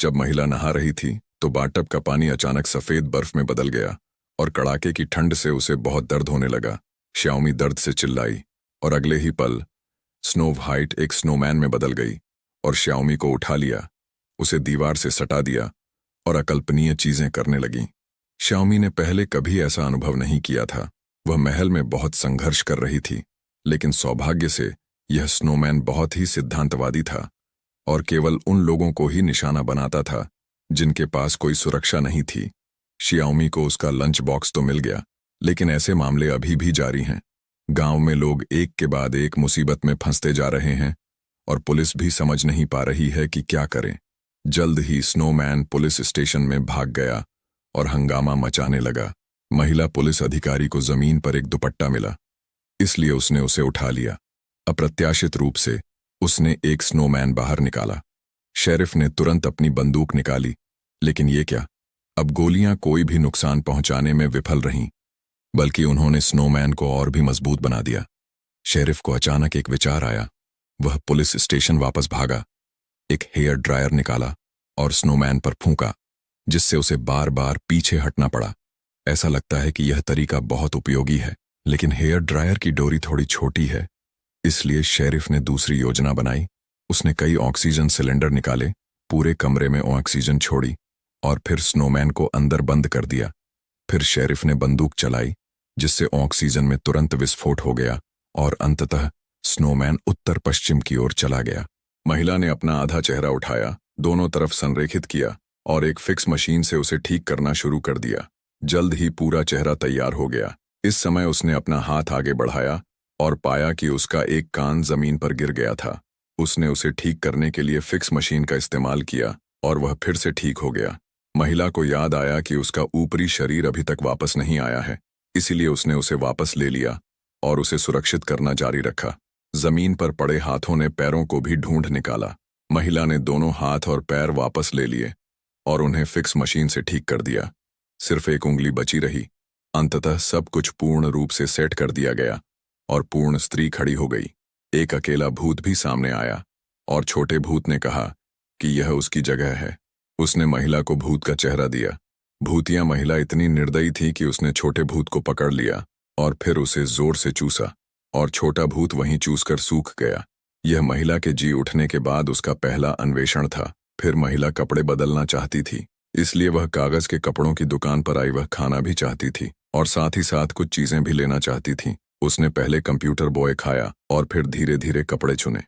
जब महिला नहा रही थी तो बाथटब का पानी अचानक सफेद बर्फ में बदल गया और कड़ाके की ठंड से उसे बहुत दर्द होने लगा। श्याओमी दर्द से चिल्लाई और अगले ही पल स्नो व्हाइट एक स्नोमैन में बदल गई और श्याओमी को उठा लिया, उसे दीवार से सटा दिया और अकल्पनीय चीजें करने लगी। श्याओमी ने पहले कभी ऐसा अनुभव नहीं किया था। वह महल में बहुत संघर्ष कर रही थी, लेकिन सौभाग्य से यह स्नोमैन बहुत ही सिद्धांतवादी था और केवल उन लोगों को ही निशाना बनाता था जिनके पास कोई सुरक्षा नहीं थी। श्याओमी को उसका लंच बॉक्स तो मिल गया, लेकिन ऐसे मामले अभी भी जारी हैं। गांव में लोग एक के बाद एक मुसीबत में फंसते जा रहे हैं और पुलिस भी समझ नहीं पा रही है कि क्या करें। जल्द ही स्नोमैन पुलिस स्टेशन में भाग गया और हंगामा मचाने लगा। महिला पुलिस अधिकारी को जमीन पर एक दुपट्टा मिला, इसलिए उसने उसे उठा लिया। अप्रत्याशित रूप से उसने एक स्नोमैन बाहर निकाला। शेरिफ ने तुरंत अपनी बंदूक निकाली, लेकिन ये क्या, अब गोलियां कोई भी नुकसान पहुंचाने में विफल रहीं, बल्कि उन्होंने स्नोमैन को और भी मजबूत बना दिया। शेरिफ को अचानक एक विचार आया। वह पुलिस स्टेशन वापस भागा, एक हेयर ड्रायर निकाला और स्नोमैन पर फूंका, जिससे उसे बार बार पीछे हटना पड़ा। ऐसा लगता है कि यह तरीका बहुत उपयोगी है, लेकिन हेयर ड्रायर की डोरी थोड़ी छोटी है, इसलिए शेरिफ ने दूसरी योजना बनाई। उसने कई ऑक्सीजन सिलेंडर निकाले, पूरे कमरे में ऑक्सीजन छोड़ी और फिर स्नोमैन को अंदर बंद कर दिया। फिर शेरिफ ने बंदूक चलाई, जिससे ऑक्सीजन में तुरंत विस्फोट हो गया और अंततः स्नोमैन उत्तर पश्चिम की ओर चला गया। महिला ने अपना आधा चेहरा उठाया, दोनों तरफ संरेखित किया और एक फिक्स मशीन से उसे ठीक करना शुरू कर दिया। जल्द ही पूरा चेहरा तैयार हो गया। इस समय उसने अपना हाथ आगे बढ़ाया और पाया कि उसका एक कान जमीन पर गिर गया था। उसने उसे ठीक करने के लिए फिक्स मशीन का इस्तेमाल किया और वह फिर से ठीक हो गया। महिला को याद आया कि उसका ऊपरी शरीर अभी तक वापस नहीं आया है, इसीलिए उसने उसे वापस ले लिया और उसे सुरक्षित करना जारी रखा। जमीन पर पड़े हाथों ने पैरों को भी ढूंढ निकाला। महिला ने दोनों हाथ और पैर वापस ले लिए और उन्हें फिक्स मशीन से ठीक कर दिया। सिर्फ एक उंगली बची रही। अंततः सब कुछ पूर्ण रूप से सेट कर दिया गया और पूर्ण स्त्री खड़ी हो गई। एक अकेला भूत भी सामने आया और छोटे भूत ने कहा कि यह उसकी जगह है। उसने महिला को भूत का चेहरा दिया। भूतिया महिला इतनी निर्दयी थी कि उसने छोटे भूत को पकड़ लिया और फिर उसे जोर से चूसा और छोटा भूत वहीं चूसकर सूख गया। यह महिला के जी उठने के बाद उसका पहला अन्वेषण था। फिर महिला कपड़े बदलना चाहती थी, इसलिए वह कागज के कपड़ों की दुकान पर आई। वह खाना भी चाहती थी और साथ ही साथ कुछ चीजें भी लेना चाहती थी। उसने पहले कंप्यूटर बॉय खाया और फिर धीरे धीरे कपड़े चुने।